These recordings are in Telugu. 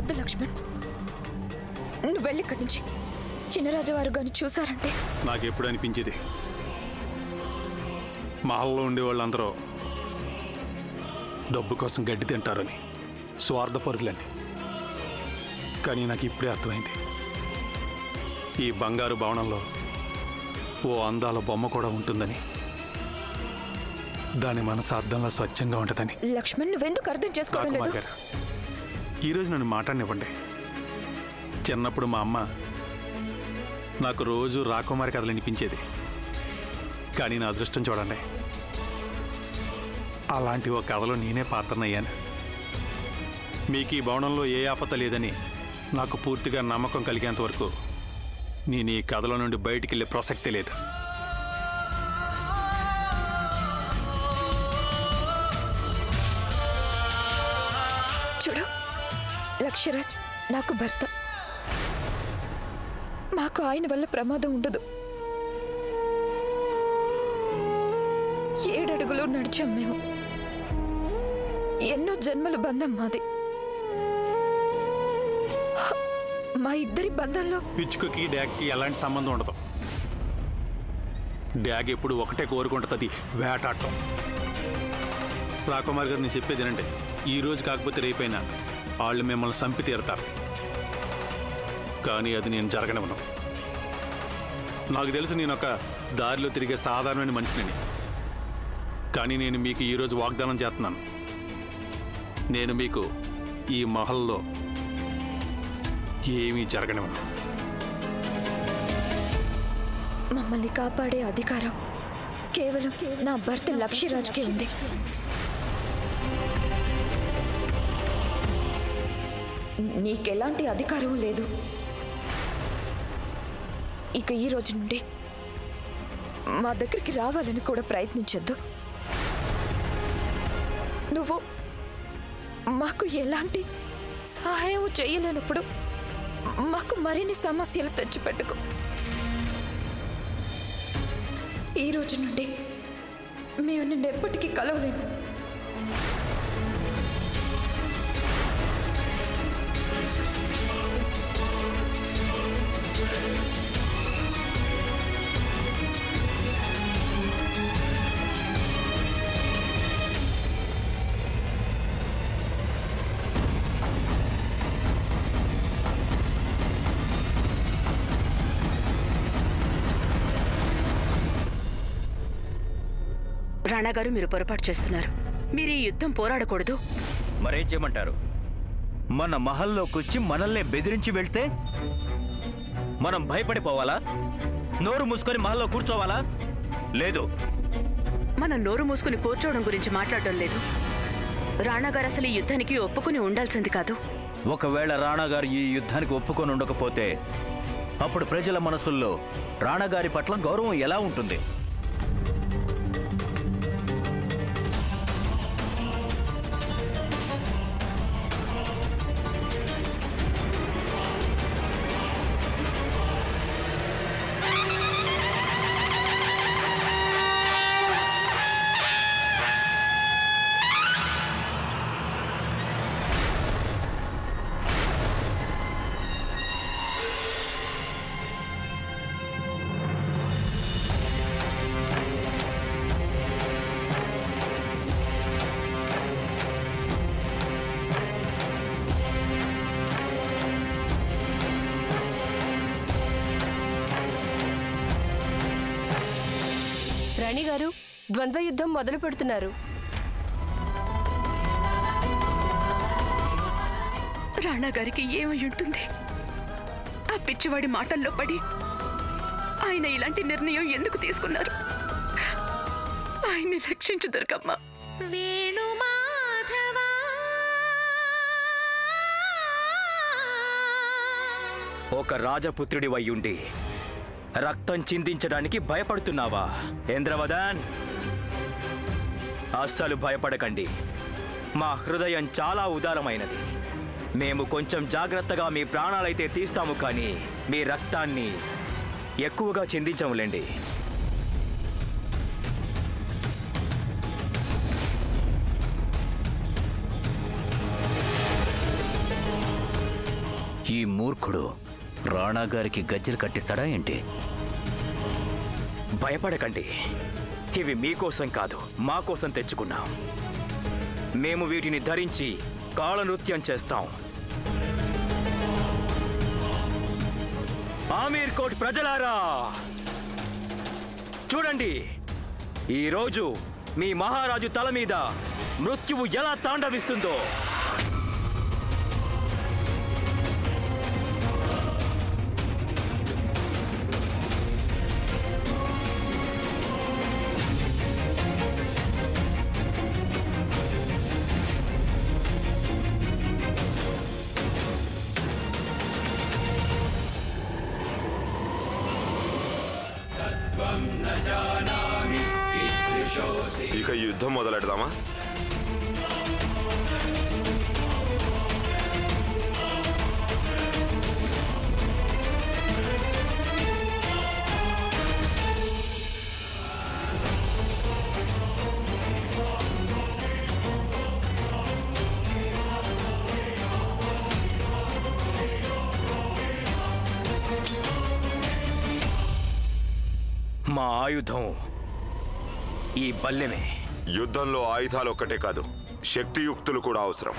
వద్దు లక్ష్మణ్, నువ్వు వెళ్ళి ఇక్కడి నుంచి. చిన్నరాజువారు గాని చూసారంటే. నాకెప్పుడు అనిపించేది మహల్లో ఉండే వాళ్ళందరూ డబ్బు కోసం గడ్డి తింటారని, స్వార్థపరులని. కానీ నాకు ఇప్పుడే అర్థమైంది, ఈ బంగారు భవనంలో ఓ అందాల బొమ్మ కూడా ఉంటుందని, దాని మనసు అర్థంలో స్వచ్ఛంగా ఉంటుందని. లక్ష్మణ్, నువ్వెందుకు అర్థం చేసుకోవడం లేదు? ఈరోజు నన్ను మాట్లాడనివ్వండి. చిన్నప్పుడు మా అమ్మ నాకు రోజు రాకుమారి కథలు వినిపించేది. కానీ నా అదృష్టం చూడండి, అలాంటి ఓ కథలో నేనే పాత్రనయ్యాను. మీకు ఈ భవనంలో ఏ ఆపద లేదని నాకు పూర్తిగా నమ్మకం కలిగేంత వరకు నేను ఈ కథలో నుండి బయటికి వెళ్ళే ప్రసక్తి లేదు. చూడు లక్ష్యరాజ్, నాకు భర్త. మాకు ఆయన వల్ల ప్రమాదం ఉండదు. 7 అడుగులు నడిచాం మేము. ఎన్నో జన్మల బంధం మాది. మా ఇద్దరి బంధంలో పిచ్చుకకి డ్యాగ్కి ఎలాంటి సంబంధం ఉండదు. డ్యాగ్ ఎప్పుడు ఒకటే కోరుకుంటుంది, వేటాడటం. రాకుమార్ గారు నేను చెప్పేది ఏంటంటే, ఈ రోజు కాకపోతే రేపైనా వాళ్ళు మిమ్మల్ని చంపి తీరతారు. కానీ అది నేను జరగనివ్వను. నాకు తెలుసు నేను ఒక దారిలో తిరిగే సాధారణమైన మనిషిని. కానీ నేను మీకు ఈరోజు వాగ్దానం చేస్తున్నాను, నేను మీకు ఈ మహల్లో ఏమీ జరగనివ్వను. మమ్మల్ని కాపాడే అధికారం కేవలం నా భర్త లక్ష్యరాజ్కే ఉంది. నీకెలాంటి అధికారం లేదు. ఇక ఈ రోజు నుండి మా దగ్గరికి రావాలని కూడా ప్రయత్నించొద్దు. నువ్వు మాకు ఎలాంటి సహాయం చేయలేనప్పుడు మాకు మరిన్ని సమస్యలు తెచ్చిపెట్టుకో. ఈ రోజు నుండి మేము నిన్నెప్పటికీ కలవలేము. రాణా గారు, మీరు పొరపాటు చేస్తున్నారు. మీరు ఈ యుద్ధం పోరాడకూడదు. మరేం చేయమంటారు? మన మహల్లోకొచ్చి మనల్నే బెదిరించి వెళ్తే మనం భయపడిపోవాలా? నోరు మూసుకొని మహల్లో కూర్చోవాలా? లేదు, మనం నోరు మూసుకుని కూర్చోవడం గురించి మాట్లాడడం లేదు. రాణా గారు అసలు ఈ యుద్ధానికి ఒప్పుకుని ఉండాల్సింది కాదు. ఒకవేళ రాణా గారు ఈ యుద్ధానికి ఒప్పుకొని ఉండకపోతే అప్పుడు ప్రజల మనసుల్లో రాణా గారి పట్ల గౌరవం ఎలా ఉంటుంది? రాణి గారు, ద్వంద్వ యుద్ధం మొదలు పెడుతున్నారు. రాణా గారికి ఏమై ఉంటుంది? ఆ పిచ్చివాడి మాటల్లో పడి ఆయన ఇలాంటి నిర్ణయం ఎందుకు తీసుకున్నారు? ఆయన్ని రక్షించు దుర్గమ్మ. ఒక రాజపుత్రుడి వయ్యుండి రక్తం చిందించడానికి భయపడుతున్నావా ఇంద్రవదన్? అస్సలు భయపడకండి. మా హృదయం చాలా ఉదారమైనది. మేము కొంచెం జాగ్రత్తగా మీ ప్రాణాలైతే తీస్తాము, కానీ మీ రక్తాన్ని ఎక్కువగా చిందించములేండి. మూర్ఖుడు రాణా గారికి గజ్జెలు కట్టిస్తాడా ఏంటి? భయపడకండి, ఇవి మీకోసం కాదు మా కోసం తెచ్చుకున్నాం. మేము వీటిని ధరించి కాళ నృత్యం చేస్తాం. ఆమీర్ కోట్ ప్రజలారా, చూడండి, ఈరోజు మీ మహారాజు తల మీద మృత్యువు ఎలా తాండవిస్తుందో. ఇక యుద్ధం మొదలెడదామా? మా ఆయుధం ఈ బల్లెమే. యుద్ధంలో ఆయుధాలు ఒక్కటే కాదు, శక్తియుక్తులు కూడా అవసరం.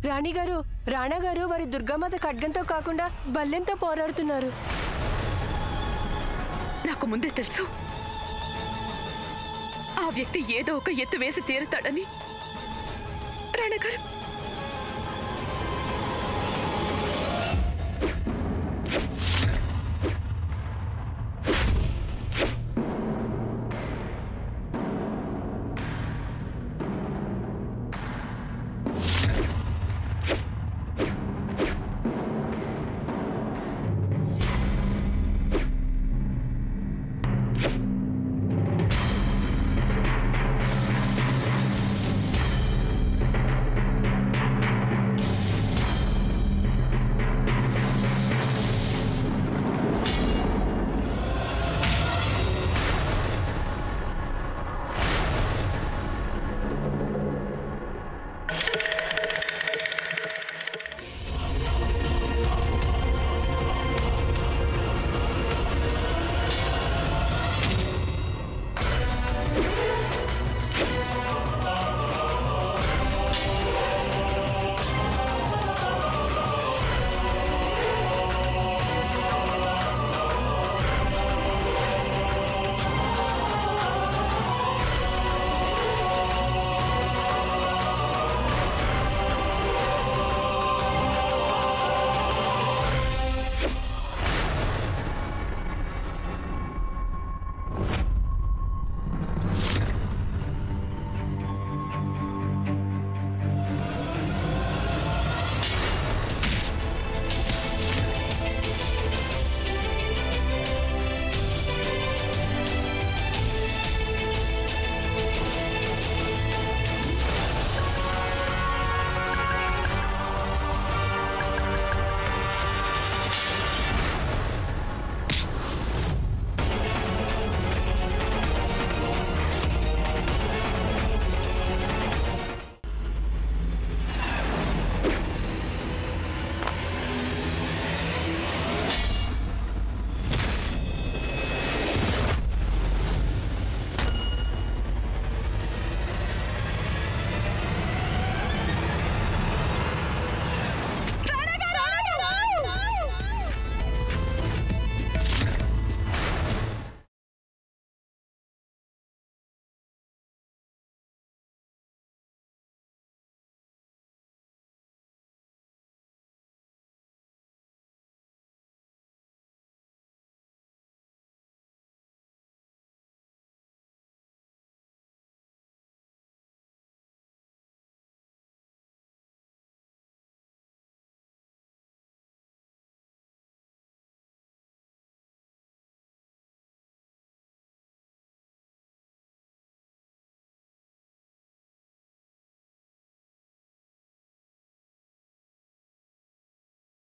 రాణిగారు, రాణా గారు వారి దుర్గామాత ఖడ్గంతో కాకుండా బల్లెంతో పోరాడుతున్నారు. నాకు ముందే తెలుసు ఆ వ్యక్తి ఏదో ఒక ఎత్తు వేసి తీరుతాడని. రాణా గారు,